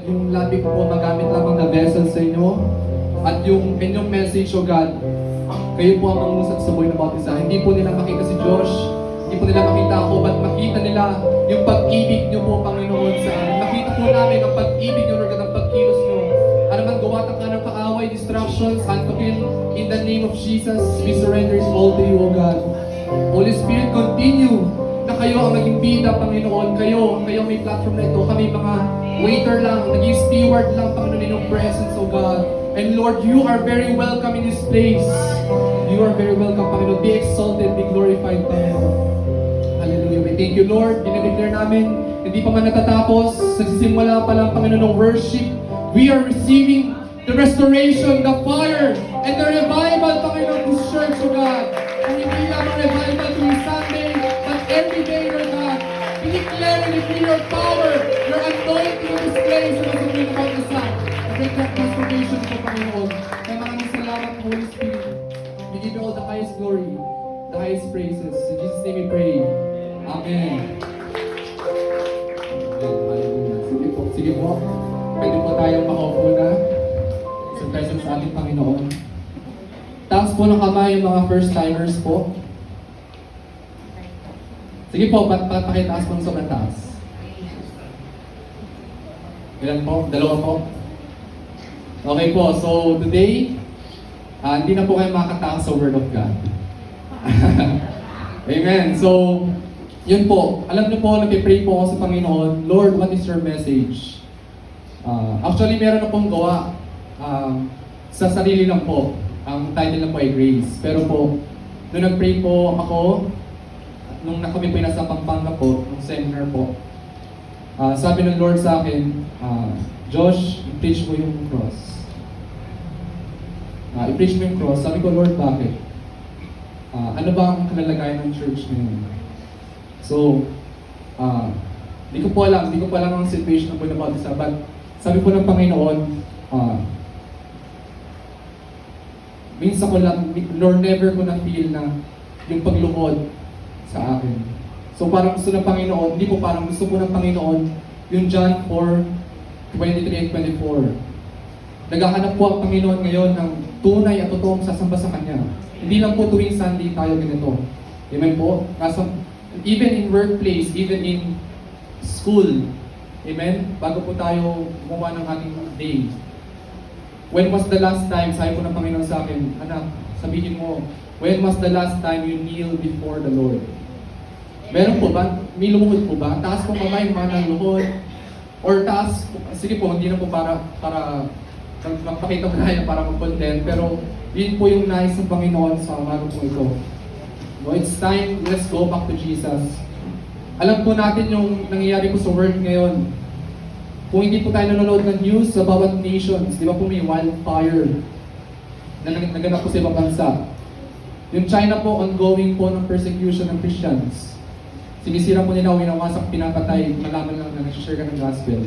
yung labi ko po magamit lamang na vessel sa inyo. At yung inyong message, O God, kayo po ang mangusap sa buhay na bawat isa. Hindi po nila makita si Josh, hindi po nila makita ako, but makita nila yung pag-ibig niyo po, Panginoon, sa amin. Makita po namin ang pag-ibig niyo, Lord, ang pagkilos niyo. Ano man gawatan ka ng kaaway, distractions, antukin, in the name of Jesus, we surrender it all to you, O God. Holy Spirit, continue na kayo ang maging bida, Panginoon. Kayo may platform na ito. Kami mga waiter lang, naging steward lang, Panginoon, in your presence, O God. And Lord, you are very welcome in this place. You are very welcome, Panginoon. Be exalted, be glorified, Panginoon. Hallelujah. We thank you, Lord. Dinedeclare namin, hindi pa man natatapos, nagsisimula pa lang, Panginoon, ng worship. We are receiving the restoration, the fire, and the revival, Panginoon, this church, O God. Kung hindi lamang revival tuwing Sunday, but every day, Lord God, we declare and decree your power, your anointing in this place, and as we about the sun. Break that transformation po, Panginoon. Kaya maraming salamat, Holy Spirit. We give you all the highest glory, the highest praises. In Jesus' name we pray. Amen. Hallelujah. Sige po, sige po. Pwede po tayong makaupo na sa presence sa ating Panginoon. Taas po ng kamay yung mga first-timers po. Sige po, pakitaas po ng sobrang taas. Ilan po? Dalawa po? Okay po, so today, hindi na po kayo makakataas sa Word of God. Amen. So, yun po. Alam niyo po, nag-pray po ako sa Panginoon, Lord, what is your message? Actually, meron na pong gawa. Sa sarili lang po. Ang title lang po ay Grace. Pero po, nung nag-pray po ako, nung kami po nasa Pampanga po, nung seminar po, sabi ng Lord sa akin, Josh, i-preach mo yung cross. I-preach mo yung cross. Sabi ko, Lord, bakit? Ano ba ang kalalagayan ng church ngayon? So, di ko po alam ang situation ng po na bawat isa. But, sabi po ng Panginoon, minsan ko lang, Lord, never ko na-feel na yung pagluhod sa akin. So, parang gusto ng Panginoon, hindi po parang gusto po ng Panginoon, yung John 4:23 and 24. Naghahanap po ang Panginoon ngayon ng tunay at totoong sasamba sa Kanya. Hindi lang po tuwing Sunday tayo ganito. Amen po? Even in workplace, even in school. Amen? Bago po tayo gumawa ng ating day. When was the last time, sabi po ng Panginoon sa akin, anak, sabihin mo, when was the last time you kneel before the Lord? Meron po ba? May lumuhod po ba? Taas po kamay, mga luhod. Or taas, sige po, hindi na po para magpakita mo na yan para mag-content, pero yun po yung nais ng Panginoon sa umaga po ito. No, it's time, let's go back to Jesus. Alam po natin yung nangyayari po sa world ngayon. Kung hindi po tayo nanonood ng news sa bawat nations, di ba po may wildfire na naganap po sa ibang bansa. Yung China po, ongoing po ng persecution ng Christians. Sinisira po nila, winawasak, pinapatay, malaman lang na nag-share ka ng gospel.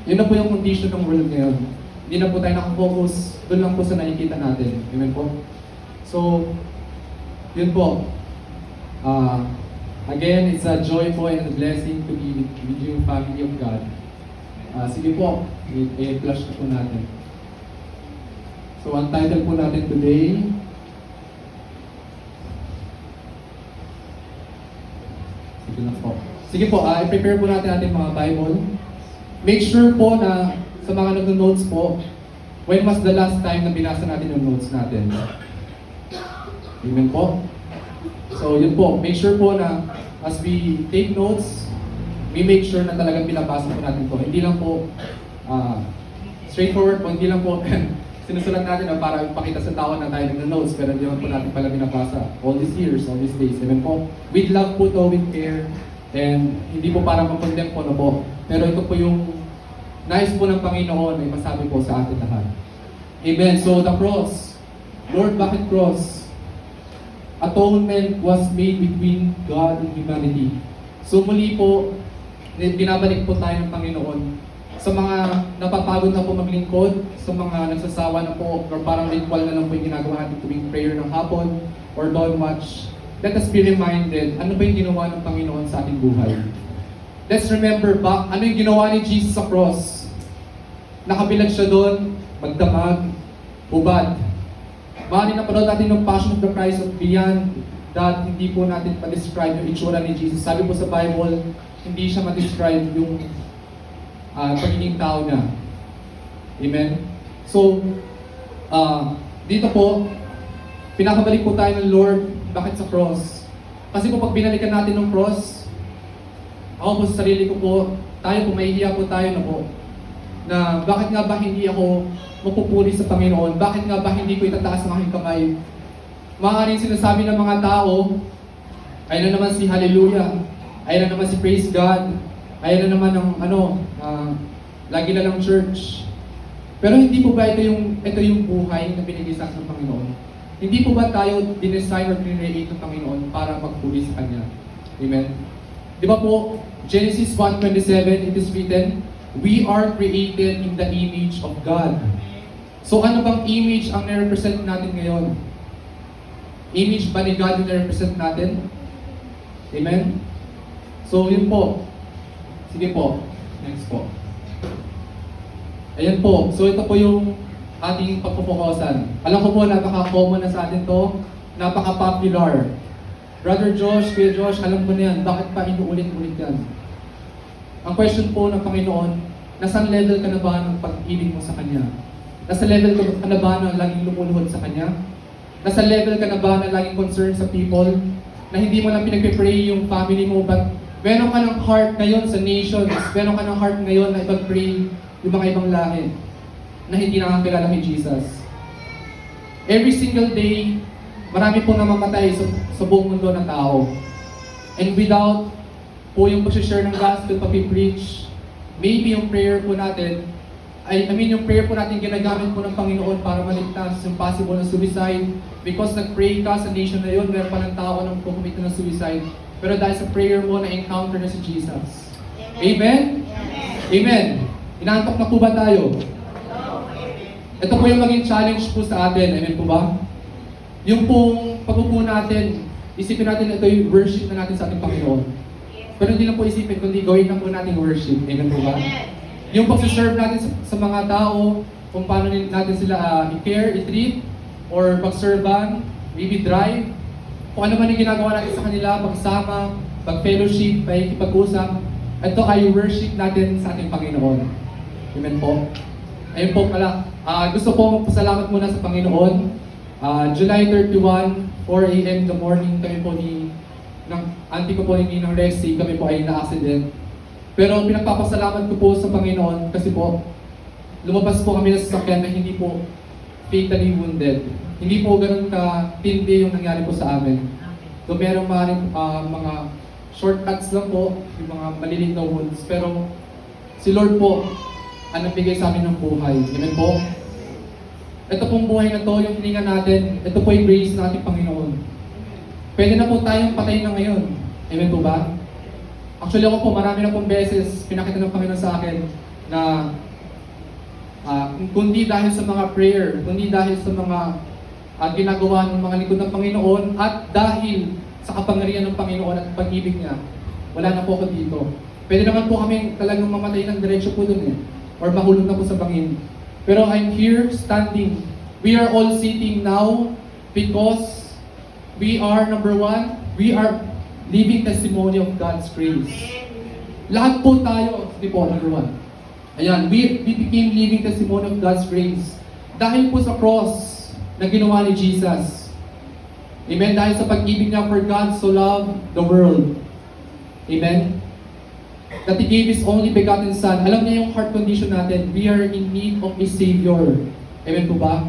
Yun na po yung condition ng world ngayon. Hindi na po tayo nakafocus, doon lang po sa nakikita natin. Amen po? So, yun po. Again, it's a joy po and a blessing to be with you, family of God. Sige po, i-flash po natin. So, ang title po natin today, sige po, i-prepare po natin ating mga Bible. Make sure po na sa mga nag-notes po, when was the last time na binasa natin yung notes natin? Amen po? So yun po, make sure po na as we take notes, we make sure na talagang binabasa po natin to. Hindi lang po straightforward po, hindi lang po sinusulat natin na para ipakita sa tao na tayo nag-notes, pero hindi lang po natin pala binabasa all these years, all these days. Amen po? With love po to, with care, and hindi po para mag-condemn po na po. Pero ito po yung nais po ng Panginoon ay masabi po sa atin lahat. Amen. So the cross. Lord, bakit cross? Atonement was made between God and humanity. So muli po, binabalik po tayo ng Panginoon sa mga napapagod na po maglingkod, sa mga nagsasawa na po, or parang ritual na lang po yung ginagawa natin tuwing prayer ng hapon, or dawn watch. Let us be reminded, ano ba yung ginawa ng Panginoon sa ating buhay? Let's remember back, ano yung ginawa ni Jesus sa cross? nakabilag siya doon, magdamag, hubad. Maaaring napanood natin ng Passion of the Christ at beyond that, hindi po natin pa-describe yung itsura ni Jesus. Sabi po sa Bible, hindi siya ma-describe yung pagiging tao niya. Amen? So, dito po, pinakabalik po tayo ng Lord. Bakit sa cross? Kasi po pag binalikan natin ng cross, ako po sa sarili ko po, tayo po, mahihiya po tayo na po, na bakit nga ba hindi ako mapupuli sa Panginoon? Bakit nga ba hindi ko itataas ang aking kamay? Maaaring sinasabi ng mga tao, ay na naman si Hallelujah, ay na naman si Praise God, ay na naman ng lagi na lang church. Pero hindi po ba ito yung buhay na binigay sa atin ng Panginoon? Hindi po ba tayo dinesign or create ng Panginoon para magpuli sa Kanya? Amen? Di ba po, Genesis 1:27, it is written, we are created in the image of God. So ano bang image ang na-represent natin ngayon? Image ba ni God yung na-represent natin? Amen? So yun po. Sige po. Next po. Ayan po. So ito po yung ating pagpupukosan. Alam ko po, napaka-common na sa atin to. Napaka-popular. Brother Josh, Kuya Josh, alam ko na yan. Bakit pa inuulit-ulit yan? Ang question po ng Panginoon, nasaan level ka na ba ng pag-ibig mo sa Kanya? Nasa level ka na ba na laging lumuluhod sa Kanya? Nasa level ka na ba na laging concerned sa people? Na hindi mo lang pinag-pray yung family mo, but meron ka ng heart ngayon sa nations, meron ka ng heart ngayon na ipag-pray yung mga ibang lahi na hindi nakakilala kay Jesus. Every single day, marami pong namamatay sa buong mundo ng tao. And without po yung pag-share ng gospel, pag-preach, maybe yung prayer po natin, yung prayer po natin ginagamit po ng Panginoon para maligtas yung possible na suicide. Because nag-pray ka sa nation na yun, meron pa ng tao na kukumit ng suicide. Pero dahil sa prayer mo, na-encounter na si Jesus. Amen? Amen? Amen. Inaantok na po ba tayo? Ito po yung maging challenge po sa atin. Amen po ba? Yung pong pagpupo natin, isipin natin ito yung worship na natin sa ating Panginoon. Pero hindi lang po isipin, kundi gawin na po natin worship. Amen po ba? Yung pag-serve natin sa mga tao, kung paano natin sila i-care, i-treat, or pag-servan, maybe drive, kung ano man yung ginagawa natin sa kanila, pagsama, pag-fellowship, pag-usap, ito ay worship natin sa ating Panginoon. Amen po? Ayun po pala. Gusto po magpasalamat muna sa Panginoon. July 31, 4 a.m. in the morning, kami po ng auntie ko po ni Ninang Rexy, kami po ay na-accident. Pero pinagpapasalamat ko po sa Panginoon kasi po, lumabas po kami sa sasakyan na hindi po fatally wounded. Hindi po ganun ka-tindi yung nangyari po sa amin. So meron mga shortcuts lang po, yung mga maliliit na wounds. Pero si Lord po, ang nagbigay sa amin ng buhay. Amen po? Ito pong buhay na to, yung hininga natin, ito po yung grace ng ating Panginoon. Pwede na po tayong patay na ngayon. Amen po ba? Actually ako po, marami na pong beses pinakita ng Panginoon sa akin na kundi dahil sa mga prayer, kundi dahil sa mga ginagawa ng mga likod ng Panginoon, at dahil sa kapangyarihan ng Panginoon at pag-ibig niya, wala na po ako dito. Pwede naman po kami talagang mamatay ng diretsyo po dun or mahulog na po sa bangin. Pero I'm here standing. We are all sitting now because we are, number one, we are living testimony of God's grace. Lahat po tayo, di po, number one. Ayan, we became living testimony of God's grace. Dahil po sa cross na ginawa ni Jesus. Amen? Dahil sa pag-ibig niya, for God so loved the world. Amen? That He gave His only begotten Son. Alam niya yung heart condition natin. We are in need of a Savior. Amen po ba?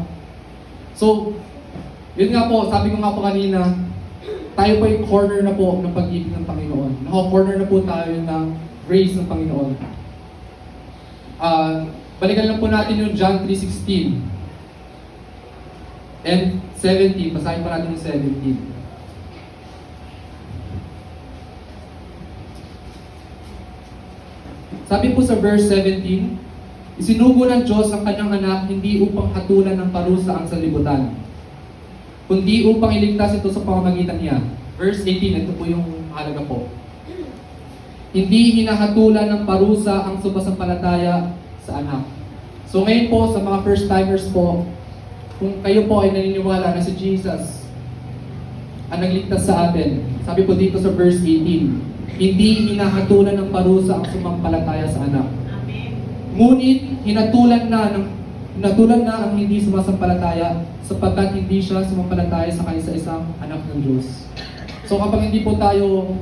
So, yun nga po, sabi ko nga po kanina, tayo po yung corner na po ng pag-ibig ng Panginoon. Naka-corner na po tayo ng grace ng Panginoon. Balikan lang po natin yung John 3:16 and 17. Basahin pa natin yung 17. Sabi po sa verse 17, isinugo ng Diyos ang kanyang anak hindi upang hatulan ng parusa ang sanlibutan, kundi upang iligtas ito sa pamamagitan niya. Verse 18, ito po yung halaga po. Hindi hinahatulan ng parusa ang sumasampalataya sa anak, So ngayon po, sa mga first-timers po, kung kayo po ay naniniwala na si Jesus ang nagligtas sa atin, sabi po dito sa verse 18, hindi hinahatulan ng parusa ang sumampalataya sa anak. Ngunit hinatulan na ang hindi sumasampalataya sapagkat hindi siya sumampalataya sa kaisa-isang anak ng Diyos. So kapag hindi po tayo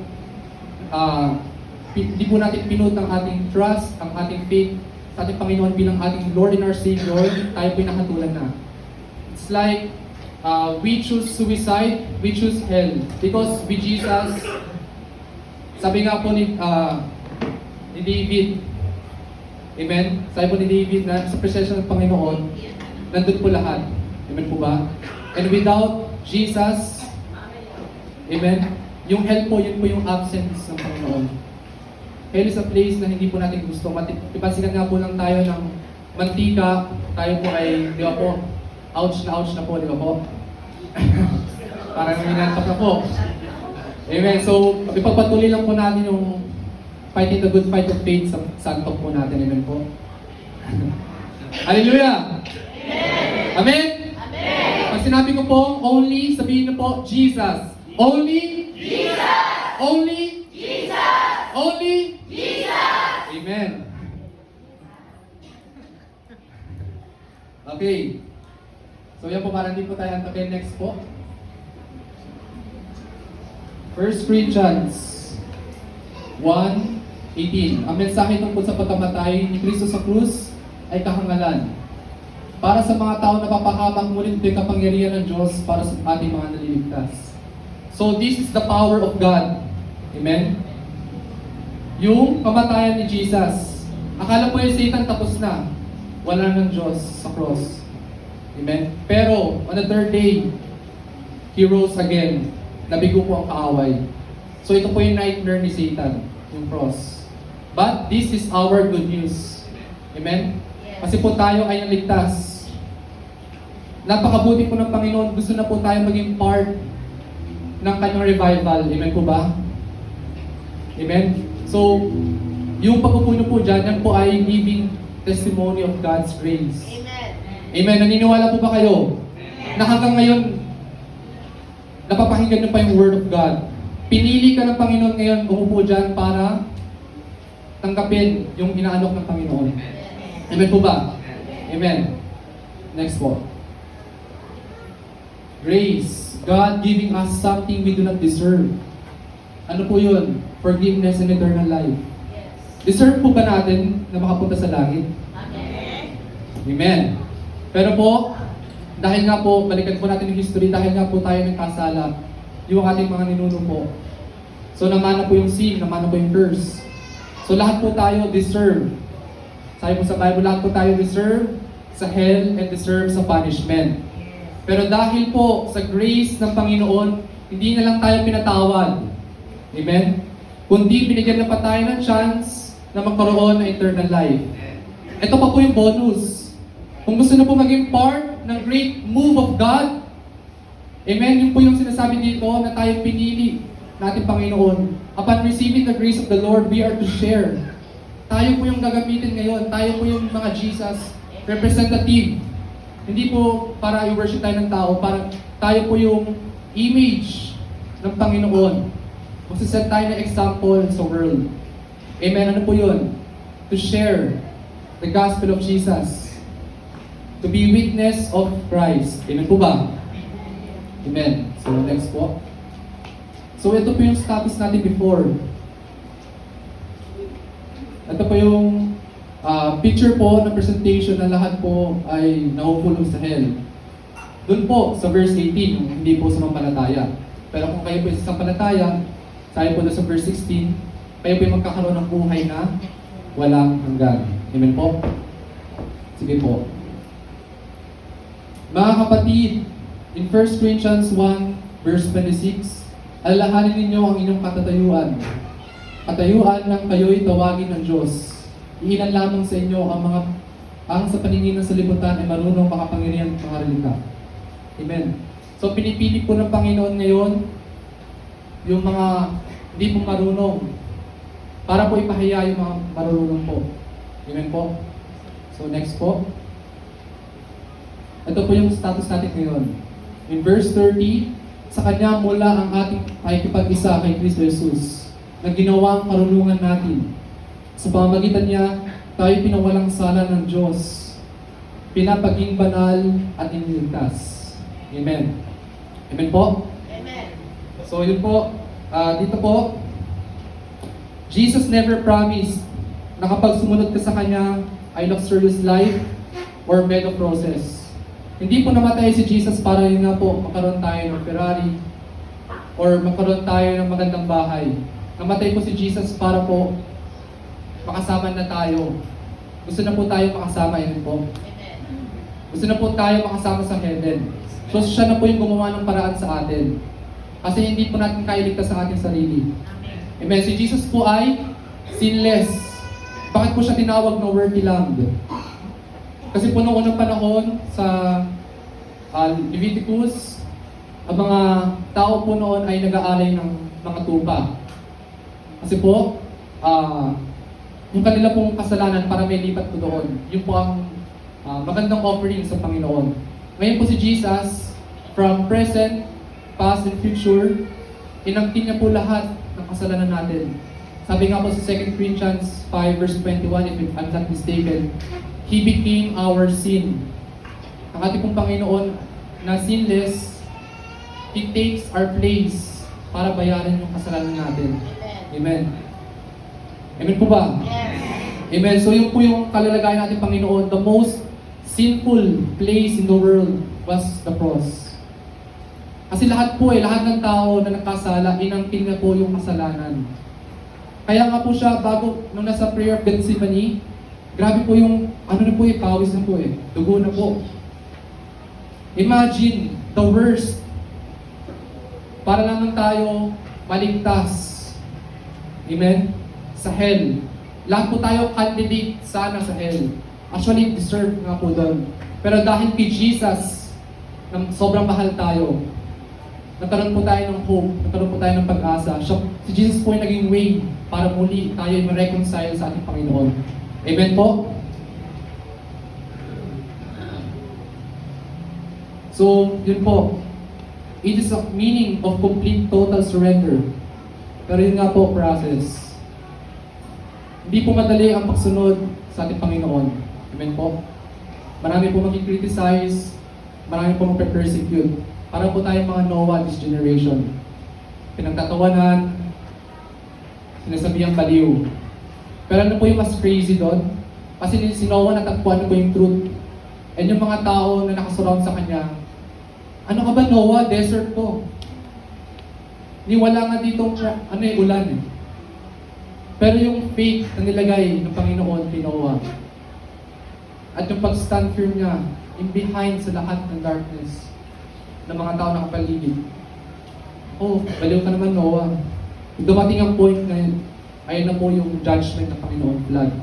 hindi po natin pinuot ang ating trust, ang ating faith sa ating Panginoon bilang ating Lord and our Savior, tayo po nakatulan na. It's like we choose suicide, we choose hell. Because with Jesus, sabi nga po ni David, amen? Sabi po ni David na sa presensya ng Panginoon, nandun po lahat. Amen po ba? And without Jesus, amen? Yung hell po, yun po yung absence ng Panginoon. Hell is a place na hindi po natin gusto. Ipasikan nga po lang tayo ng mantika, tayo po ay, di ba po, ouch na po, di ba po? Parang minantok na po. Amen. So, ipagpatuloy lang po natin yung fighting the good fight of faith sa santok po natin. Amen po. Hallelujah! Amen! Amen! Pag sinabi ko po, only, sabihin na po, Jesus. Only? Jesus! Only? Jesus! Only? Jesus! Amen. Okay. So yan po, parang hindi po tayo antakin. Next po. 1 Corinthians 1:18. Ang mensahe tungkol sa pagkamatay ni Kristo sa krus ay kahangalan para sa mga tao na papahabang, ngunit ito'y kapangyarihan ng Diyos para sa ating mga naliligtas. So this is the power of God. Amen? Yung kamatayan ni Jesus. Akala po yung Satan tapos na. Wala ng Diyos sa cross. Amen? Pero, on the third day, He rose again. Nabigo po ang kaaway. So ito po yung nightmare ni Satan, yung cross. But this is our good news. Amen? Kasi po tayo ay naligtas. Napakabuti po ng Panginoon. Gusto na po tayo maging part ng kanyang revival. Amen po ba? Amen? So, yung pagpupuno po dyan, yan po ay living testimony of God's grace. Amen. Amen. Naniniwala po ba kayo? Na hanggang ngayon, napapakinggan nyo pa yung Word of God. Pinili ka ng Panginoon ngayon, umupo dyan para tanggapin yung inaalok ng Panginoon. Amen po ba? Amen. Next po. Grace. God giving us something we do not deserve. Ano po yun? Forgiveness and eternal life. Yes. Deserve po ba natin na makapunta sa langit? Amen. Amen. Pero po, dahil nga po, balikan po natin yung history, dahil nga po tayo nagkasala, yung ating mga ninuno po. So namana po yung sin, namana po yung curse. So lahat po tayo deserve. Sabi po sa Bible, lahat po tayo deserve sa hell and deserve sa punishment. Pero dahil po sa grace ng Panginoon, hindi na lang tayo pinatawad. Amen? Kundi binigyan na pa tayo ng chance na magkaroon ng eternal life. Ito pa po yung bonus. Kung gusto na po maging part ng great move of God, amen, yun po yung sinasabi dito na tayo pinili natin Panginoon. Upon receiving the grace of the Lord, we are to share. Tayo po yung gagamitin ngayon. Tayo po yung mga Jesus representative. Hindi po para i-worship tayo ng tao, para tayo po yung image ng Panginoon. Magsiset tayo ng example sa world. Amen, ano po yun? To share the gospel of Jesus. To be witness of Christ. Amen po ba? Amen. So next po. So ito po yung status natin before. Ito po yung picture po ng presentation na lahat po ay nahuhulog sa hell. Doon po sa verse 18, yung hindi po sumampalataya. Pero kung kayo po sa sampalataya, sabi po na sa verse 16, kayo po yung magkakaroon ng buhay na walang hanggan. Amen po? Sige po. Mga kapatid, in 1 Corinthians 1, verse 26, alalahanin ninyo ang inyong katatayuan. Katayuan ng kayo'y tawagin ng Diyos. Iilan lamang sa inyo ang sa paningin ng salibutan ay marunong makapangyarihan at makarelika. Amen. So pinipili po ng Panginoon ngayon yung mga hindi po marunong para po ipahiya yung mga marunong po. Amen po. So next po. Ito po yung status natin ngayon. In verse 30, sa Kanya mula ang ating pakikipag-isa kay Kristo Jesus na ginawa ang karunungan natin. Sa pamamagitan niya, tayo pinawalang sala ng Diyos, pinapaging banal at iniligtas. Amen. Amen po? Amen. So yun po, dito po, Jesus never promised na kapag sumunod ka sa Kanya ay luxurious life or mega process. Hindi po namatay si Jesus para yun nga po, magkaroon tayo ng Ferrari or magkaroon tayo ng magandang bahay. Namatay po si Jesus para po makasama na tayo. Gusto na po tayo makasama, yun po. Amen. Gusto na po tayo makasama sa heaven. So siya na po yung gumawa ng paraan sa atin. Kasi hindi po natin kailigtas sa ating sarili. Amen. Amen. Si Jesus po ay sinless. Bakit po siya tinawag na worthy lamb? Kasi po noong unang panahon sa Leviticus, ang mga tao po noon ay nag-aalay ng mga tupa. Kasi po, yung kanila pong kasalanan para may lipat po doon. Yun po ang magandang offering sa Panginoon. Ngayon po si Jesus, from present, past, and future, inangkin niya po lahat ng kasalanan natin. Sabi nga po sa 2 Corinthians 5 verse 21, if I'm not mistaken, He became our sin. Ang ating pong Panginoon na sinless, He takes our place para bayaran yung kasalanan natin. Amen. Amen po ba? Yes. Amen. So yun po yung kalalagayan natin Panginoon. The most sinful place in the world was the cross. Kasi lahat ng tao na nakasala, inangkin na po yung kasalanan. Kaya nga po siya, bago nung nasa prayer of Gethsemane, grabe po yung, pawis na po dugo na po. Imagine, the worst, para lamang tayo maligtas. Amen? Sa hell. Lahat po tayo candidate sana sa hell. Actually, deserve nga po doon. Pero dahil kay Jesus, na sobrang mahal tayo, nagkaroon po tayo ng hope, nagkaroon po tayo ng pag-asa. Si Jesus po yung naging way para muli tayo ma-reconcile sa ating Panginoon. Amen po? So, yun po. It is a meaning of complete total surrender. Pero yun nga po, process. Hindi po madali ang pagsunod sa ating Panginoon. Amen po? Marami po mag-criticize, marami po mag-persecute. Para po tayong mga Noah this generation. Pinagtatawanan, sinasabihang baliw. Pero ano po yung mas crazy doon? Kasi si Noah natagpuan na po yung truth. And yung mga tao na nakasurround sa kanya, ano ka ba Noah? Desert to. Ni wala nga dito ulan eh. Pero yung faith na nilagay ng Panginoon kay Noah, at yung pag-stand firm niya in behind sa lahat ng darkness ng mga tao na kapaligid. Oh, baliw ka naman Noah. Dumating ang point na ayun na po yung judgment ng Panginoon blood.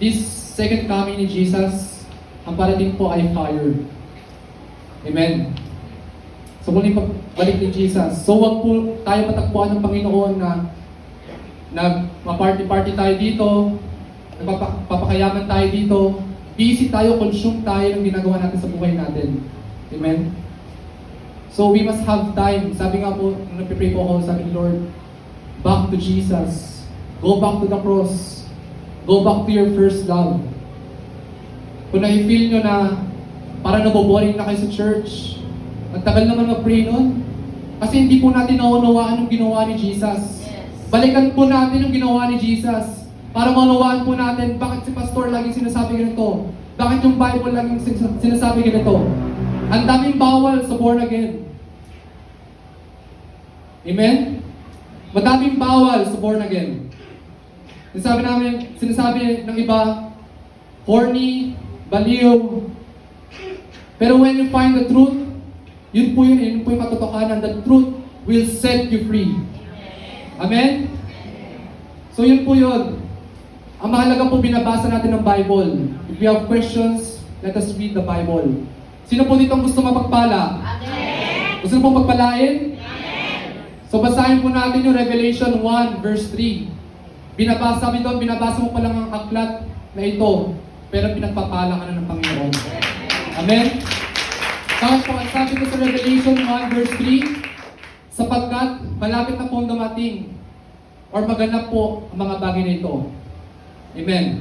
This second coming ni Jesus, ang parating po ay fire. Amen. So muling pagbalik ni Jesus. So wag po tayo matagpuan ng Panginoon na ma-party-party tayo dito, nagpapakayaman tayo dito, busy tayo, consume tayo ng ginagawa natin sa buhay natin. Amen? So we must have time. Sabi nga po, nung nagpipray po ako, sabi ni Lord, back to Jesus. Go back to the cross. Go back to your first love. Kung na-feel nyo na parang naboboring na kayo sa church, ang tagal naman mag-pray nun. Kasi hindi po natin naunawaan yung ginawa ni Jesus. Balikan po natin yung ginawa ni Jesus para maunawaan po natin bakit si pastor laging sinasabi ganito. Bakit yung Bible laging sinasabi ganito. Ang daming bawal sa born again. Amen? Madaming bawal sa born again. Sinasabi ng iba, horny, baliw. Pero when you find the truth, yun po yung katotohanan. The truth will set you free. Amen? So yun po yun. Ang mahalaga po binabasa natin ng Bible. If you have questions, let us read the Bible. Sino po dito ang gusto mapagpala? Amen. Gusto mo pagpalain? Amen. So basahin po natin yung Revelation 1 verse 3. Binabasa mo pa lang ang aklat na ito. pero pinagpapala ka na ng Panginoon. Amen? Tapos po, ang sabi ko sa Revelation 1 verse 3, sapagkat malapit na pong dumating or maganap po ang mga bagay na ito. Amen.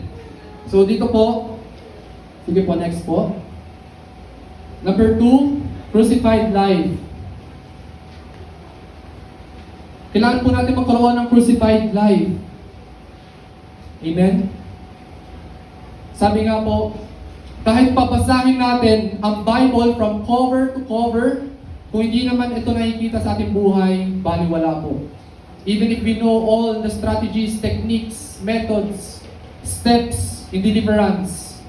So dito po, sige po, next po. Number 2, crucified life. Kailangan po natin magkaroon ng crucified life. Amen? Sabi nga po, kahit papasahin natin ang Bible from cover to cover, kung hindi naman ito nakikita sa ating buhay, baliwala po. Even if we know all the strategies, techniques, methods, steps in deliverance,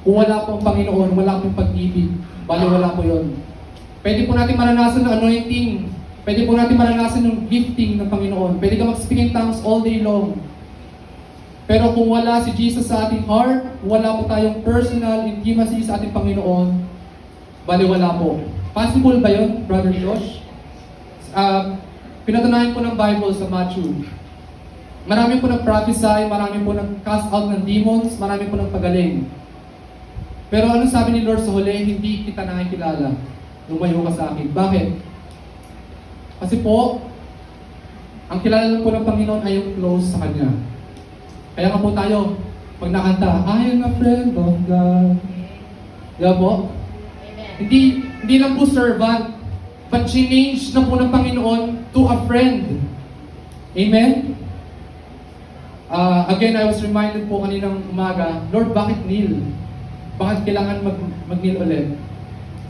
kung wala po ang Panginoon, wala pong pag-ibig, baliwala po yun. Pwede po natin maranasan ng anointing, pwede po natin maranasan ng gifting ng Panginoon, pwede ka mag-speak in tongues all day long. Pero kung wala si Jesus sa ating heart, wala po tayong personal intimacy sa ating Panginoon, baliwala po. Possible ba yun, Brother Josh? Pinatunayan po ng Bible sa Matthew. Marami po nag-prophesy, marami po nag-cast out ng demons, marami po nagpagaling. Pero ano sabi ni Lord sa huli? Hindi kita nakikilala. Lumayo ka sa akin. Bakit? Kasi po, ang kilala lang po ng Panginoon ay yung close sa Kanya. Kaya nga po tayo, pag nakanta, I am a friend of God. Diba po? Hindi lang po servant, but change na po ng Panginoon to a friend. Amen? Again, I was reminded po kaninang umaga, Lord, bakit kneel? Bakit kailangan mag-kneel ulit?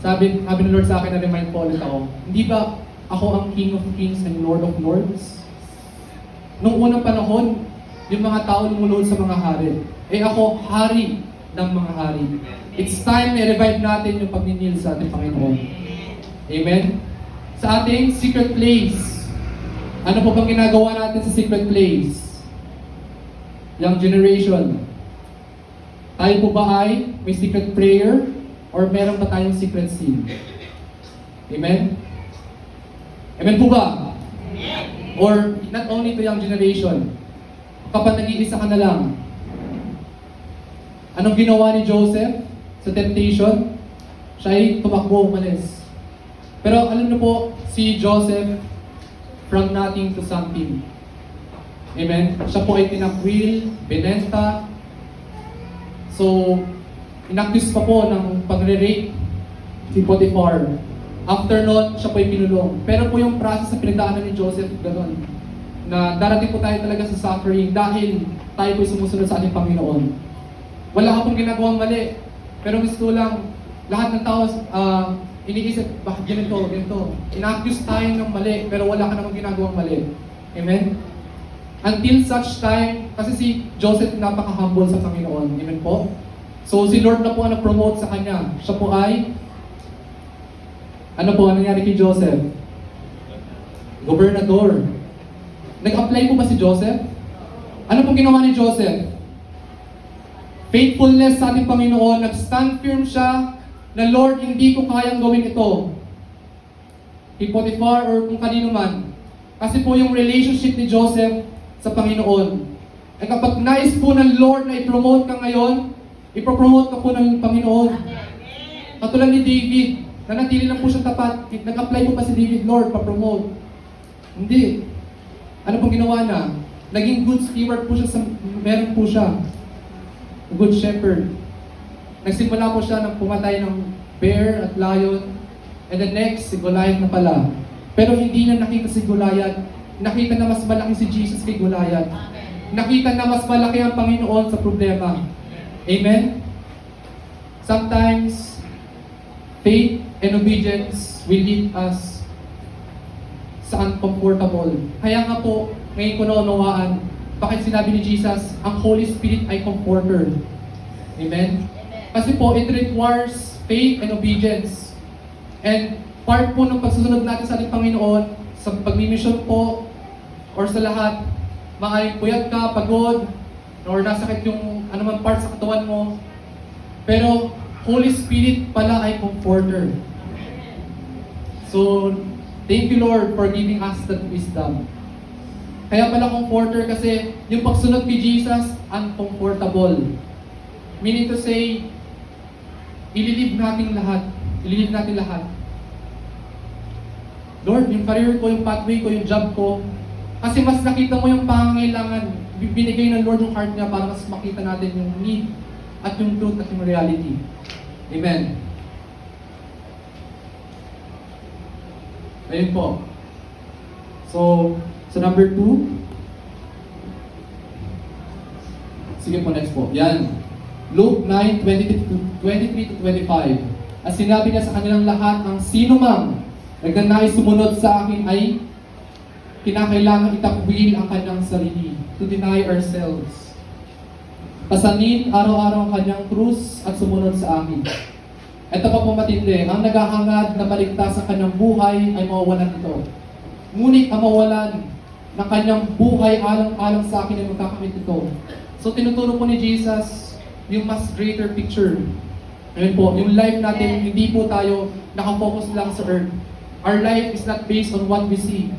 Sabi ni Lord sa akin, na-remind po ulit ako, hindi ba ako ang King of Kings and Lord of Lords? Nung unang panahon, yung mga tao lumulod sa mga hari. Ako, hari ng mga hari. It's time na revive natin yung pag-kneel sa ating Panginoon. Amen? Sa ating secret place. Ano po bang ginagawa natin sa secret place? Young generation. Tayo po ba ay may secret prayer or meron pa tayong secret sin? Amen? Amen po ba? Amen. Or not only to young generation, kapag nag-iisa ka na lang, anong ginawa ni Joseph sa temptation? Siya ay tumakbo, umalis. Pero alam niyo po, si Joseph, from nothing to something. Amen? Siya po ay tinakwil, binenta. So, inaccuse pa po ng pagre-rape si Potiphar. After nun, siya po ay pinulong. Pero po yung process sa pinagdaanan ni Joseph, gano'n. Na darating po tayo talaga sa suffering dahil tayo po ay sumusunod sa ating Panginoon. Wala ka pong ginagawang mali. Pero gusto lang, lahat ng tao iniisip, bakit ganito? Ina-accuse tayo ng mali, pero wala ka namang ginagawang mali. Amen? Until such time, kasi si Joseph napaka-humble sa Panginoon. Amen po? So si Lord na po ang na-promote sa kanya. Siya po ay, ano po, ang nangyari kay Joseph? Gobernador. Nag-apply po ba si Joseph? Ano pong ginawa ni Joseph? Faithfulness sa ating Panginoon, nag-stand firm siya na Lord, hindi ko kayang gawin ito. Kay Potiphar or kung kanino man. Kasi po yung relationship ni Joseph sa Panginoon. At kapag nais po ng Lord na i-promote ka ngayon, ipropromote ka po ng Panginoon. Katulad ni David, nanatili lang po siya tapat. Nag-apply po pa si David, Lord, pa-promote. Hindi. Ano pong ginawa na? Naging good steward po siya meron po siya. Good shepherd. Nagsimula po siya ng pumatay ng bear at lion. And the next, si Goliath na pala. Pero hindi na nakita si Goliath. Nakita na mas malaki si Jesus kay Goliath. Nakita na mas malaki ang Panginoon sa problema. Amen? Sometimes, faith and obedience will lead us sa uncomfortable. Kaya nga po, ngayon ko naunawaan, bakit sinabi ni Jesus, ang Holy Spirit ay comforter. Amen? Kasi po, it requires faith and obedience. And part po ng pagsusunod natin sa ating Panginoon, sa pagmimission po, or sa lahat, maaaring puyat ka, pagod, or nasakit yung anumang part sa katawan mo. Pero, Holy Spirit pala ay comforter. So, thank you Lord for giving us that wisdom. Kaya pala comforter kasi yung pagsunod kay Jesus, uncomfortable. Meaning to say, ililive natin lahat. Ililive natin lahat. Lord, yung career ko, yung pathway ko, yung job ko, kasi mas nakita mo yung pangangailangan, binigay ng Lord yung heart niya para mas makita natin yung need at yung truth at yung reality. Amen. Ayun po. So number 2. Sige po, next po. Yan. Luke 9:23 to 25. At sinabi niya sa kanilang lahat, ang sino mang nagnanais sumunod sa akin ay kinakailangan itakwil ang kanyang sarili, to deny ourselves. Pasanin araw-araw ang kanyang krus at sumunod sa akin. Ito pa po matindi, ang naghahangad na maligtas sa kanyang buhay ay mawawalan ito. Ngunit ang mawalan ng kanyang buhay alang-alang sa akin ay magkakamit ito. So tinuturo po ni Jesus yung mas greater picture. Ayun po, yung life natin, hindi po tayo nakafocus lang sa earth. Our life is not based on what we see.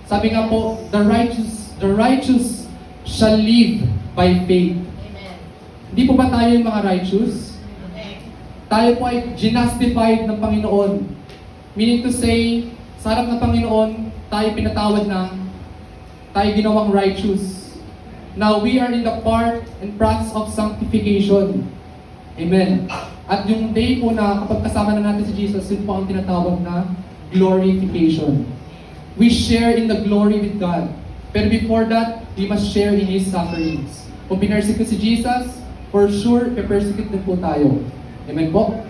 Sabi nga po, the righteous shall live by faith. Amen. Hindi po ba tayo yung mga righteous? Okay. Tayo po ay justified ng Panginoon. Meaning to say, sa harap ng Panginoon, tayo pinatawad na, tayo ginawang righteous. Now, we are in the part and process of sanctification. Amen. At yung day po na kapag kasama na natin si Jesus, yun po ang tinatawag na glorification. We share in the glory with God. Pero before that, we must share in His sufferings. Kung pinersecute si Jesus, for sure, pe-persecute din po tayo. Amen po?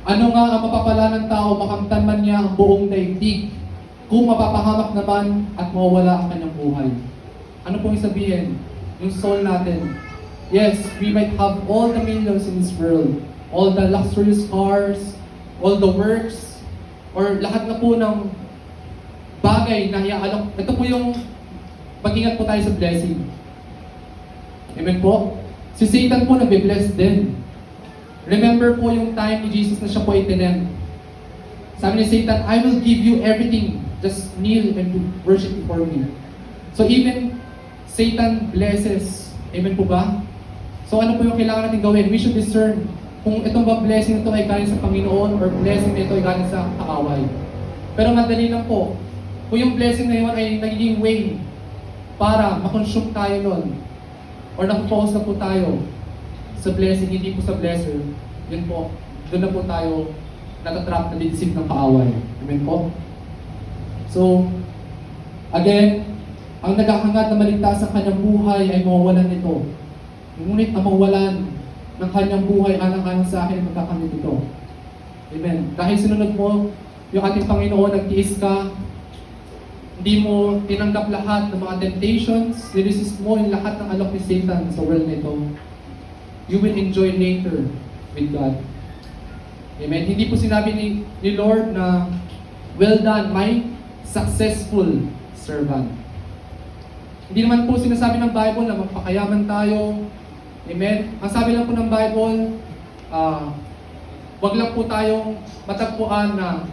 Ano nga ang mapapala ng tao, makamtan man niya ang buong daigdig, kung mapapahamak naman at mawawala ang kanyang buhay. Ano pong sabihin? Yung soul natin. Yes, we might have all the millions in this world, all the luxurious cars, all the works, or lahat na po ng bagay na iaalok. Ito po yung mag-ingat po tayo sa blessing. Amen po? Si Satan po nagbe-bless din. Remember po yung time ni Jesus na siya po itinem. Sabi ni Satan, I will give you everything. Just kneel and worship before me. So even Satan blesses. Amen po ba? So ano po yung kailangan natin gawin? We should discern kung itong ba blessing ito ay galing sa Panginoon or blessing na ito ay galing sa kaaway. Pero madali lang po. Kung yung blessing na yun ay nagiging way para makonsume tayo nun or nakafocus na po tayo sa blessing, hindi po sa blesser, yun po, doon na po tayo natatrap na didisip ng kaaway. Amen po? So, again, ang naghahangad na maligtas ang kanyang buhay ay mawawalan nito. Ngunit ang mawalan ng kanyang buhay alang-alang sa akin ay magkakamit ito. Amen. Dahil sinunod mo yung ating Panginoon, nagtiis ka, hindi mo tinanggap lahat ng mga temptations, niresist mo yung lahat ng alok ni Satan sa world na ito, you will enjoy later with God. Amen. Hindi po sinabi ni Lord na, well done, my successful servant. Hindi naman po sinasabi ng Bible na magpakayaman tayo. Amen? Ang sabi lang po ng Bible, wag lang po tayong matagpuan na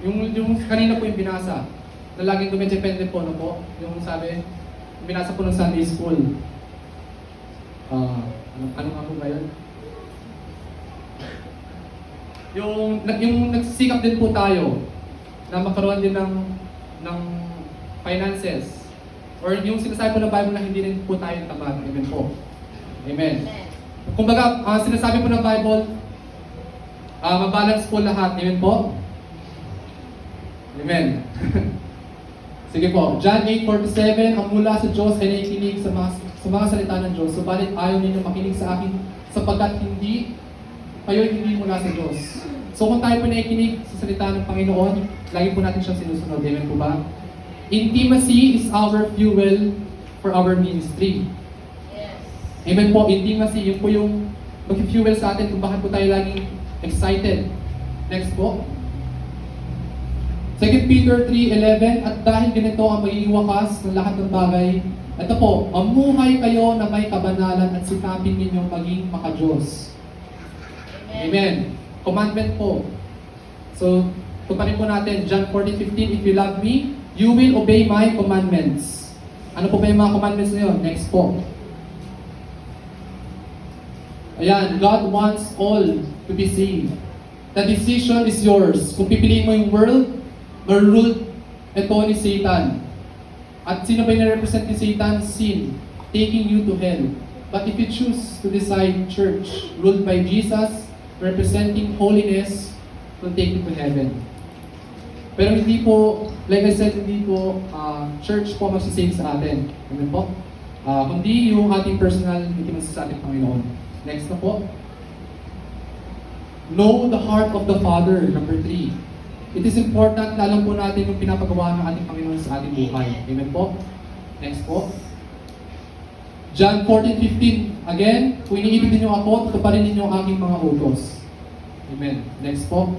yung kanina po yung binasa na laging dumidepende po, no po? Yung sabi, yung binasa po ng Sunday School. Ano nga po ba yun? Yung nagsisikap din po tayo na magkaroon din ng finances. Or yung sinasabi po ng Bible na hindi rin po tayo tamad. Amen po. Amen. Kumbaga, sinasabi po ng Bible, mabalance po lahat. Amen po? Amen. Sige po. John 8:47, ang mula sa Diyos ay nakikinig sa mga salita ng Diyos. Subalit ayaw ninyo makinig sa akin sapagkat kayo'y hindi mula sa Diyos. So kung tayo po nakikinig sa salita ng Panginoon, lagi po natin siyang sinusunod. Amen po ba? Intimacy is our fuel for our ministry. Yes. Amen po, intimacy, yun po yung mag-fuel sa atin kung bakit po tayo laging excited. Next po. 2 Peter 3:11, at dahil ganito ang magiging wakas ng lahat ng bagay, ito po, mamuhay kayo na may kabanalan at sikapin ninyong maging makadiyos. Amen. Commandment po. So, tuparin po natin, John 14:15, if you love me, you will obey my commandments. Ano po ba yung mga commandments na yun? Next po. Ayan, God wants all to be saved. The decision is yours. Kung pipiliin mo yung world or ruled ito ni Satan. At sino ba yung represent ni Satan? Sin. Taking you to hell. But if you choose to decide church, ruled by Jesus, representing holiness, will take you to heaven. Pero hindi po, like I said, hindi po church po magsisave sa atin. Amen po? Kundi yung ating personal intimacy sa ating Panginoon. Next na po. Know the heart of the Father, number 3. It is important na alam po natin yung pinapagawa ng ating Panginoon sa ating buhay. Amen po? Next po. John 14:15. Again, kung iniibig ninyo ako, tutuparin ninyo ang aking mga utos. Amen. Next po.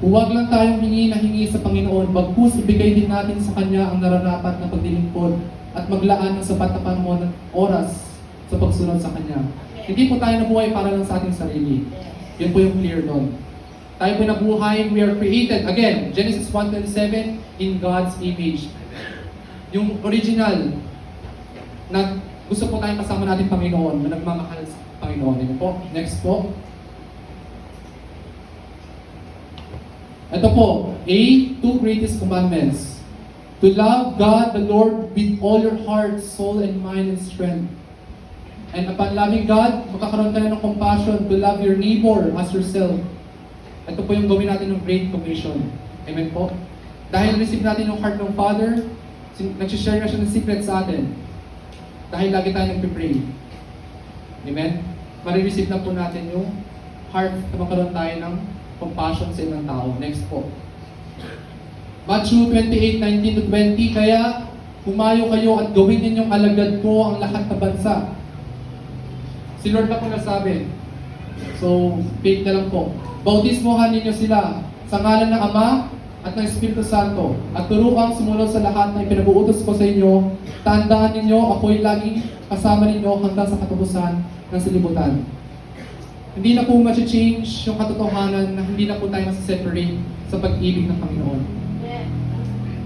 Huwag lang tayong hingi sa Panginoon, bagkus ibigay din natin sa Kanya ang nararapat na paglilingkod at maglaan ng sapat na panahon at oras sa pagsunod sa Kanya. Hindi po tayo nabuhay para lang sa ating sarili. Yun po yung clear doon. Tayo po nabuhay, we are created, again, Genesis 1:27, in God's image. Yung original, na gusto po tayong kasama natin Panginoon, na nagmamahal sa Panginoon. Yun po. Next po. Ito po, two greatest commandments. To love God the Lord with all your heart, soul, and mind, and strength. And upon loving God, magkakaroon tayo ng compassion to love your neighbor as yourself. Ito po yung gawin natin ng Great Commission. Amen po? Dahil receive natin yung heart ng Father, nagsishare na siya ng secret sa atin. Dahil lagi tayo nagpipray. Amen? Marireceive na po natin yung heart na magkaroon tayo ng compassion sa ibang tao. Next po. Matthew 28:19-20, kaya humayo kayo at gawin ninyong alagad ko ang lahat ng bansa. Si Lord na po nasabi. So, faith na lang po. Bautismohan ninyo sila sa ngalan ng Ama at ng Espiritu Santo at turuang sumunod sa lahat na ipinabuutos ko sa inyo. Tandaan ninyo, ako'y laging kasama ninyo hanggang sa katapusan ng silibutan. Hindi na po ma-change yung katotohanan na hindi na po tayo nasa-separate sa pag-ibig ng Panginoon.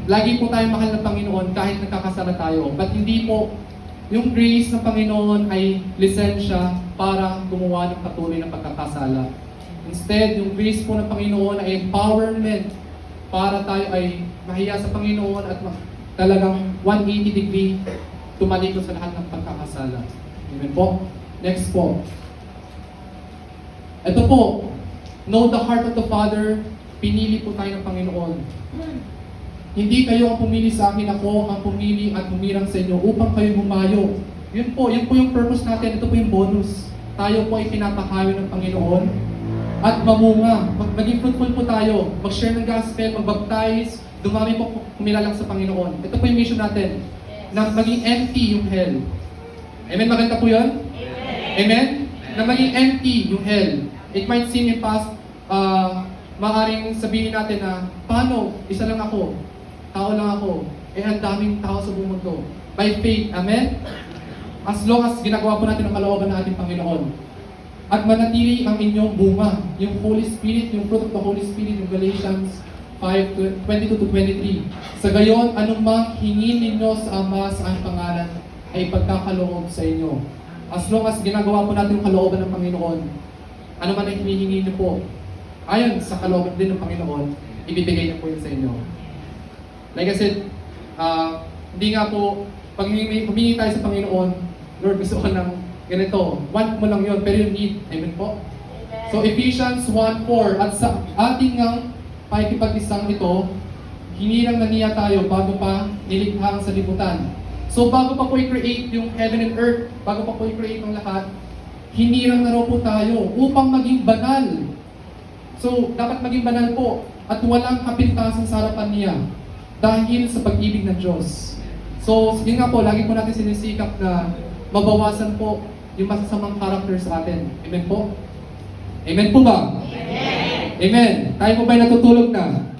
Lagi po tayo mahal ng Panginoon kahit nagkakasala tayo. But hindi po yung grace ng Panginoon ay lisensya para gumawa ng patuloy na pagkakasala. Instead, yung grace po ng Panginoon ay empowerment para tayo ay mahiya sa Panginoon at talagang 180 degree tumalikod sa lahat ng pagkakasala. Amen po? Next po. Ito po, know the heart of the Father, pinili po tayo ng Panginoon. Hindi kayo ang pumili sa akin, ako ang pumili at humirang sa inyo upang kayo humayo. Yun po yung purpose natin. Ito po yung bonus. Tayo po ay pinapahayo ng Panginoon at mamunga. Maging fruitful po tayo. Mag-share ng gospel, mag-baptize, dumami po kumilalang sa Panginoon. Ito po yung mission natin. Na maging empty yung hell. Amen? Maganda po yun? Amen? Na maging empty yung hell. It might seem impossible, maaaring sabihin natin na, paano? Isa lang ako. Tao lang ako. Ang daming tao sa buong mundo. By faith, amen? As long as ginagawa po natin ang kalooban ng ating Panginoon. At manatili ang inyong bunga. Yung Holy Spirit, yung fruit of the Holy Spirit, yung Galatians 5:22-23. Sa gayon, anumang hingin ninyo sa Ama sa aking pangalan ay pagkakaloob sa inyo. As long as ginagawa po natin ang kalooban ng Panginoon, ano man ang hinihingi niyo po, ayon sa kalooban din ng Panginoon, ibibigay niyo po yun sa inyo. Like I said, hindi nga po, pag humingi tayo sa Panginoon, Lord, gusto ko ng ganito. Want mo lang yun, pero you need. Amen po? Amen. So Ephesians 1:4, at sa ating ngang pakikipag-isang ito, hinirang na niya tayo bago pa nilikha ang salibutan. So bago pa po i-create yung heaven and earth, bago pa po i-create ang lahat, hinirang na raw po tayo upang maging banal. So dapat maging banal po at walang kapintasan sa harapan niya dahil sa pag-ibig ng Diyos. So yun nga po, lagi po natin sinisikap na mabawasan po yung masasamang character sa atin. Amen po? Amen po ba? Amen! Amen! Tayo po ba'y natutulog na?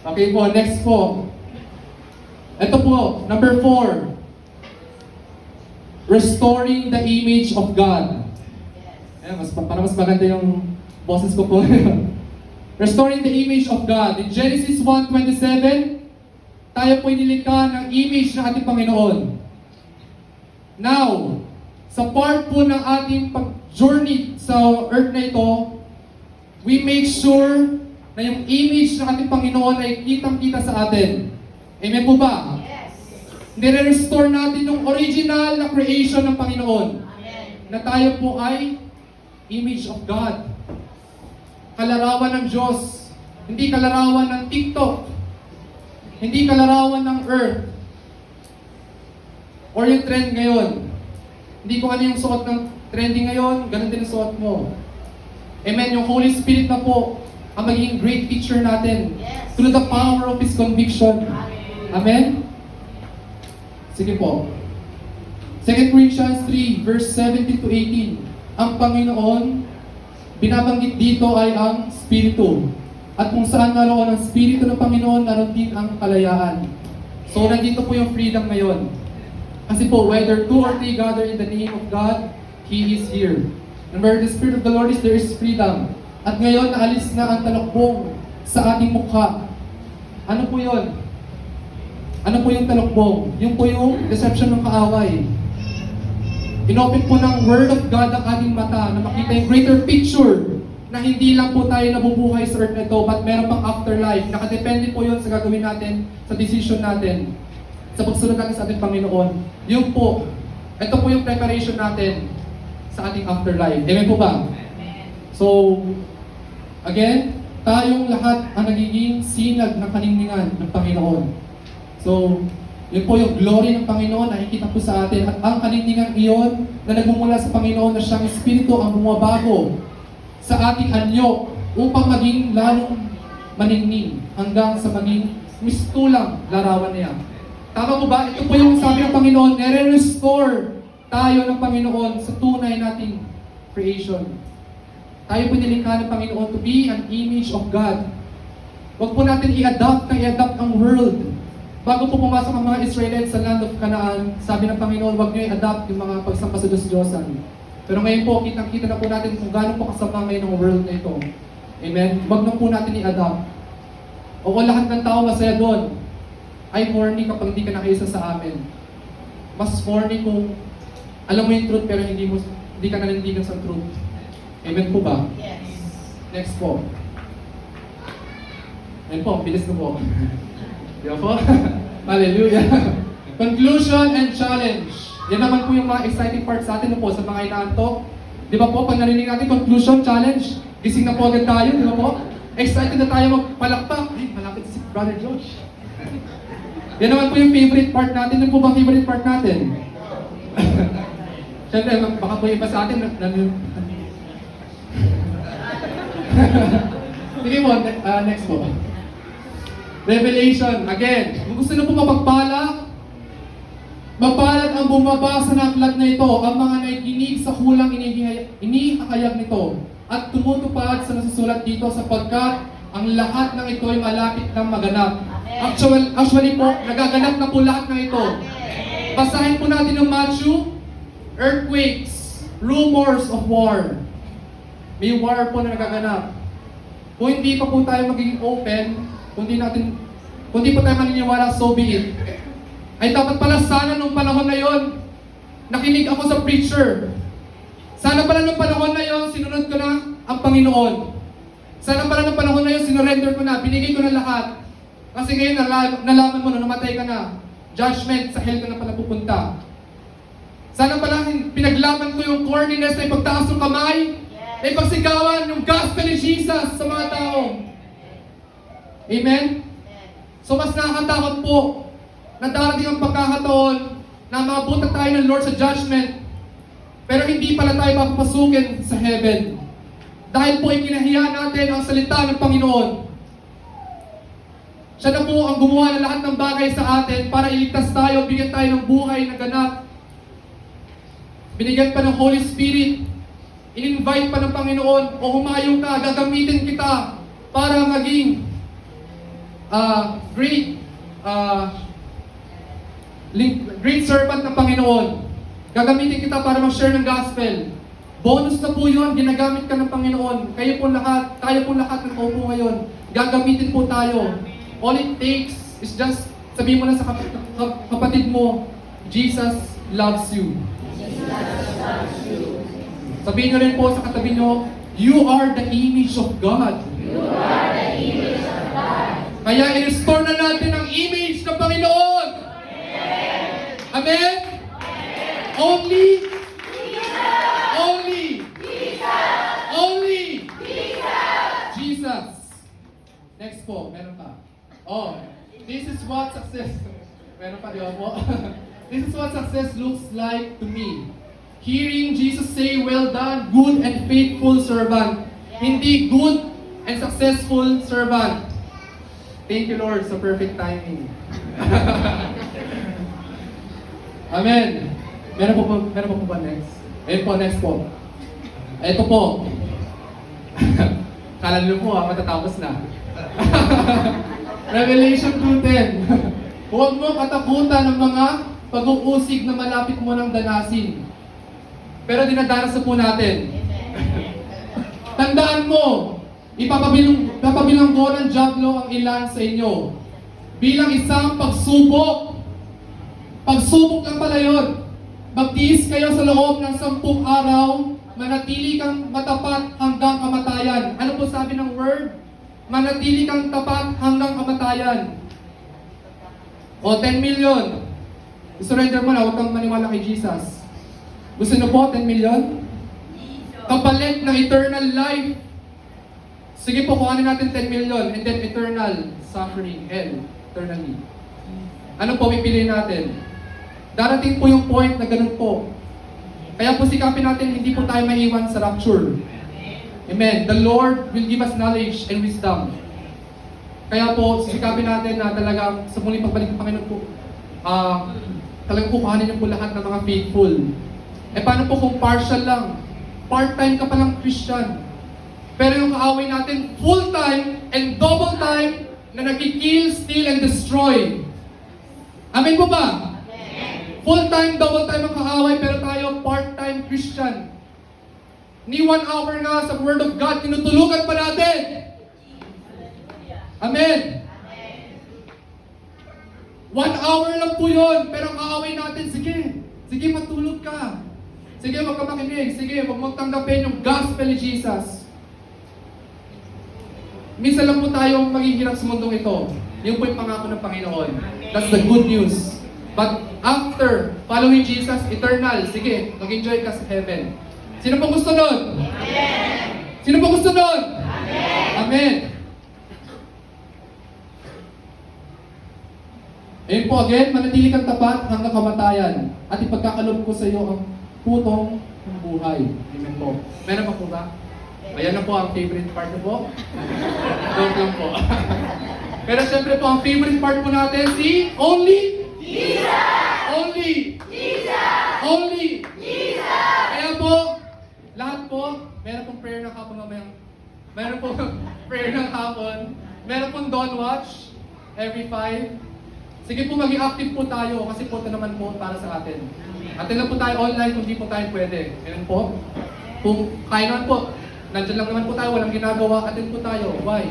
Okay po, next po. Ito po, number 4. Restoring the image of God. Ayan, para mas maganda yung boses ko po. Restoring the image of God. In Genesis 1:27, tayo po inilikha ng image ng ating Panginoon. Now, sa part po ng ating pag-journey sa earth na ito, we make sure na yung image ng ating Panginoon ay kitang-kita sa atin. Amen po ba? Yes. Nire-restore natin yung original na creation ng Panginoon. Amen. Na tayo po ay image of God. Kalarawan ng Diyos. Hindi kalarawan ng TikTok. Hindi kalarawan ng earth. Or yung trend ngayon. Hindi ko ano yung suot ng trending ngayon, ganun din ang suot mo. Amen. Yung Holy Spirit na po ang magiging great teacher natin. Yes. Through the power of His conviction. Hallelujah. Amen? Sige po. 2 Corinthians 3, verse 17 to 18. Ang Panginoon, binabanggit dito ay ang Espiritu. At kung saan naroon ang Espiritu ng Panginoon, naroon din ang kalayaan. So, nandito po yung freedom ngayon. Kasi po, whether 2 or 3 gather in the name of God, He is here. And where the Spirit of the Lord is, there is freedom. At ngayon, naalis na ang talokbong sa ating mukha. Ano po yun? Ano po yung talokbong? Yung po yung deception ng kaaway. Inopen po ng Word of God ang ating mata na makita yung greater picture na hindi lang po tayo nabubuhay sa earth na ito, but meron pang afterlife. Nakadepende po yun sa gagawin natin, sa decision natin, sa pagsunod natin sa ating Panginoon. Yun po, ito po yung preparation natin sa ating afterlife. Amen po ba? So, again, tayong lahat ang nagiging sinag ng kaningningan ng Panginoon. So, yun po yung glory ng Panginoon na nakikita po sa atin. At ang kaningningan iyon na nagmumula sa Panginoon na siyang Espiritu ang bumabago sa ating anyo upang maging lalong maningning hanggang sa maging mistulang larawan niya. Tama po ba? Ito po yung sabi ng Panginoon, nire-restore tayo ng Panginoon sa tunay nating creation. Tayo po nilikha ng Panginoon to be an image of God. Huwag po natin i-adapt ang world. Bago po pumasok ang mga Israelites sa land of Canaan, sabi ng Panginoon, huwag niyo i-adapt yung mga pagsampa sa Diyos-Diyosan. Pero ngayon po, kitang-kita na po natin kung gaano po kasama ngayon ng world na ito. Amen? Huwag na po natin i-adapt. O lahat ng tao masaya doon. Ay horny kapag hindi ka nakaisa sa amin. Mas horny kung alam mo yung truth pero hindi ka nanindigan sa truth. Amen po ba? Yes. Next po. Ayan po, bilis na po. Diyan po. Hallelujah. Conclusion and challenge. Yan naman po yung mga exciting part sa atin po sa mga inaantok. Di ba po, pag narinig natin conclusion, challenge, gising na po agad tayo, di ba po? Excited na tayo magpalakpak. Ay, malapit si Brother George. Yan naman po yung favorite part natin. Yan po ba favorite part natin? Siyempre, baka po iba sa atin. Sige po, next po. Revelation, again, kung gusto na po mapagpala, mapalad ang bumabasa ng aklat na ito, ang mga nakikinig sa hulang inihakayag nito, at tumutupad sa nasusulat dito sapagkat ang lahat ng ito ay malapit ng maganap. Actually po, nagaganap na po lahat ng ito. Basahin po natin ng Matthew, earthquakes, rumors of war. May war po na nagaganap. Kung hindi pa po tayo magiging open, kung di po tayo maniniwala, so be it. Ay dapat pala sana nung panahon na yon, nakinig ako sa preacher. Sana pala nung panahon na yon, sinunod ko na ang Panginoon. Sana pala nung panahon na yon, sinurrender ko na, binigay ko na lahat. Kasi ngayon, nalaman mo na, namatay ka na. Judgment, sa hell ka na pala pupunta. Sana pala pinaglaban ko yung corniness na ipagtaas ng kamay, na ipagsigawan yung gospel ni Jesus sa mga tao. Amen? So mas nakakatakot po na darating ang pagkakataon na maabutan tayo ng Lord sa judgment, pero hindi pala tayo papapasukin sa heaven. Dahil po ikinahiya natin ang salita ng Panginoon. Siya na po ang gumawa ng lahat ng bagay sa atin para iligtas tayo, bigyan tayo ng buhay na ganap. Binigyan pa ng Holy Spirit, in-invite pa ng Panginoon, o humayo ka, gagamitin kita para maging great servant ng Panginoon. Gagamitin kita para mag-share ng gospel. Bonus na po yun, ginagamit ka ng Panginoon. Kayo po lahat, tayo po lahat ng kaupo ngayon. Gagamitin po tayo. All it takes is just, sabihin mo na sa kapatid mo, Jesus loves you. Jesus Sabihin nyo rin po sa katabi nyo, you are the image of God. You are the image of God. Kaya i-restore na natin ang image ng Panginoon. Amen. Amen? Amen. Only, Jesus. only, Jesus. only Jesus. Jesus. Next po, meron pa. Oh, this is what success, meron pa, di ba po? This is what success looks like to me. Hearing Jesus say, well done, good and faithful servant. Hindi good and successful servant. Thank you, Lord, sa perfect timing. Amen. Meron po ba next? Ayun po, next po. Ito po. Kala niyo po matatapos na. Revelation 2:10. Huwag mo katakutan ng mga pag-uusig na malapit mo ng danasin. Pero dinadanas na po natin. Tandaan mo, ipapabilanggo ng Diablo ang ilan sa inyo bilang isang pagsubok. Pagsubok lang pala yun. Magtiis kayo sa loob ng 10 araw, manatili kang matapat hanggang kamatayan. Ano po sabi ng word? Manatili kang tapat hanggang kamatayan. O 10 million. Surrender mo na, huwag kang maniwala kay Jesus. Gusto niyo po 10 million? Kapalit ng eternal life. Sige po, kuhanin natin 10 million and then eternal suffering, hell, eternally. Ano po pipiliin natin? Darating po yung point na ganun po. Kaya po sikapin natin, hindi po tayo maiwan sa rapture. Amen. The Lord will give us knowledge and wisdom. Kaya po, sikapin natin na talagang sa muling pagbalik ng Panginoon po, talagang po kuhanin niyo po lahat ng mga faithful. Paano po kung partial lang? Part-time ka palang Christian. Pero yung kaaway natin, full-time and double-time na nagkikill, steal, and destroy. Amen po ba? Full-time, double-time ang kaaway, pero tayo part-time Christian. Ni 1 hour nga sa Word of God, tinutulugan pa natin. Amen. 1 hour lang po yun, pero ang kaaway natin, sige matulog ka. Sige, wag ka makinig. Sige, wag mong tanggapin yung gospel ni Jesus. Minsan lang po tayong maghihirap sa mundong ito. Yung po yung pangako ng Panginoon. That's the good news. But after following Jesus, eternal. Sige, mag-enjoy ka sa heaven. Sino po gusto nun? Amen. Sino po gusto nun? Amen. Amen. Ayun po again, manatili kang tapat hanggang kamatayan. At ipagkakalob ko sa iyo ang putong ng buhay. Amen po. Meron pa po ba? Ayan na po ang favorite part na po. Joke lang po. Pero syempre po, ang favorite part po natin si Only Jesus. Only Jesus. Only Jesus. Kaya po, lahat po, meron pong prayer ng hapon mamayang. Meron pong prayer ng hapon. Meron pong dawn watch every 5. Sige po, maging active po tayo kasi po ito naman po para sa atin. Atin lang po tayo online kung di po tayo pwede. Ganun po. Kung kaya naman po, nandiyan lang naman po tayo, walang ginagawa, atin po tayo. Why?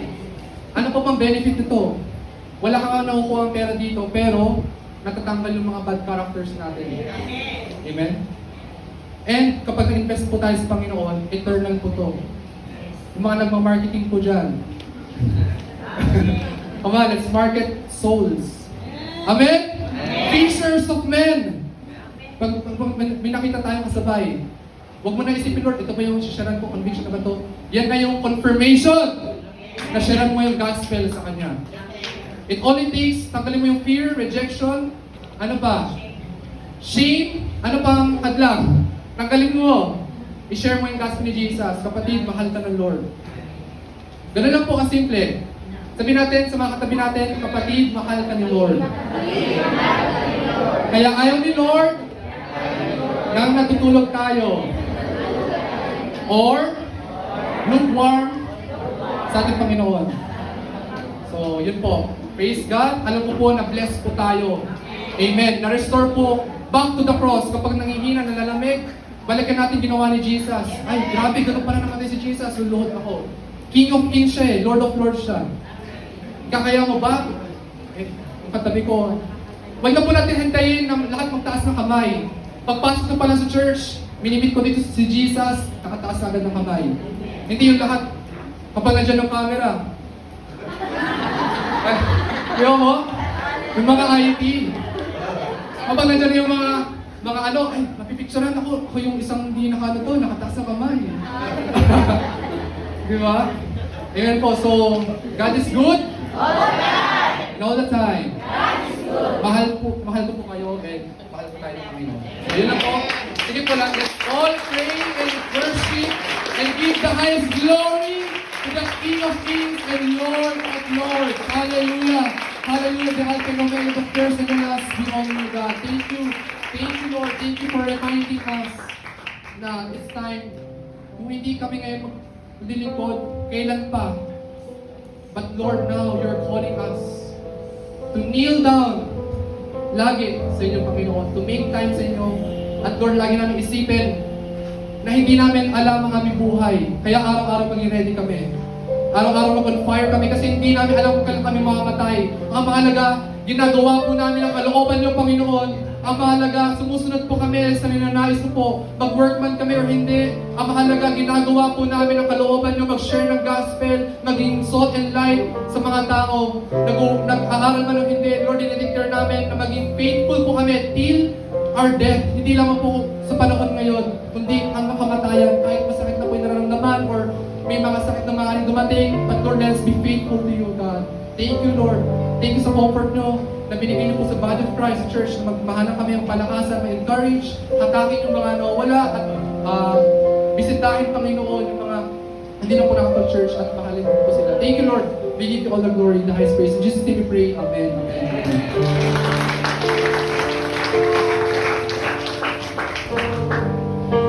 Ano po pang benefit nito? Wala kang nakukuha ang pera dito, pero natatanggal yung mga bad characters natin. Amen? And kapag nag-invest po tayo sa Panginoon, eternal po to. Yung mga nagmamarketing po dyan. Come on, let's market souls. Amen? Fishers of men. Pag may nakita tayong kasabay, huwag mo na isipin, Lord, ito ba yung sasyaran ko, conviction na ba ito? Yan na yung confirmation na sharan mo yung gospel sa kanya. It only takes, tanggalin mo yung fear, rejection, ano ba? Shame, ano pang hadlang? Tanggalin mo. I-share mo yung gospel ni Jesus. Kapatid, mahal ka ng Lord. Ganun lang po kasimple. Sabihin natin sa mga katabi natin, kapatid, mahal ka ni Lord. Kaya ayaw ni Lord nang natutulog tayo. Or lukewarm sa ating Panginoon. So, yun po. Praise God. Alam ko po na blessed po tayo. Amen. Na-restore po back to the cross. Kapag nangihina, nalalamig, balikan natin ginawa ni Jesus. Ay, grabe, ganun pala naman si Jesus. Luluhod ako. King of Kings siya eh. Lord of Lords siya. Kakaya mo ba? Yung katabi ko. Huwag na po natin hintayin na lahat magtaas ng kamay. Pagpasok na pala sa church, minimit ko dito si Jesus, nakataas agad ng kamay. Hindi yung lahat. Kapag nandiyan yung camera. Yung mo? Yung mga IT. Kapag nandiyan yung mga ano, ay, napipicturean ako. Ako yung isang hindi nakataas ng kamay. Di ba? Ayan po, so, God is good. All the time. And all the time. God is good. Mahal ko po kayo and mahal po tayo ng Panginoon. So, yun lang po. Sige po lang, let's all pray and worship and give the highest glory to the King of Kings and Lord of Lords. Hallelujah. Hallelujah. The Alpha and Omega, the first and the last, be only God. Thank you. Thank you, Lord. Thank you for reminding us na it's time. Kung hindi kami ngayon maglilingkod, kailan pa? But Lord, now you're calling us to kneel down lagi sa inyong Panginoon, to make time sa inyo. At Lord, lagi namin isipin na hindi namin alam ang aming buhay. Kaya araw-araw mag-ready kami. Araw-araw mag-on fire kami kasi hindi namin alam kung kailan kami mamamatay. Ang mahalaga, ginagawa po namin ang kalooban ng Panginoon. Ang mahalaga, sumusunod po kami sa ninanais po. Mag-workman kami or hindi. Ang mahalaga, ginagawa po namin ang kalooban nyo, mag-share ng gospel, maging salt and light sa mga tao. Nag-aaral man o hindi, Lord, dinideclare namin na maging faithful po kami till our death. Hindi lamang po sa panahon ngayon, kundi ang kamatayan. Kahit masakit na po yung nararamdaman or may mga sakit na maaaring dumating, but Lord, let's be faithful to you, God. Thank you, Lord. Thank you sa comfort nyo na binigay niyo po sa body of Christ, Church, na magmahanap kami ng palakasan, ma-encourage, hatakin yung mga nawawala, at bisitahin, Panginoon, yung mga hindi na po nakapag-church at mahalin po sila. Thank you, Lord. We give you all the glory, the highest praise. In Jesus' name we pray. Amen. Amen. Amen.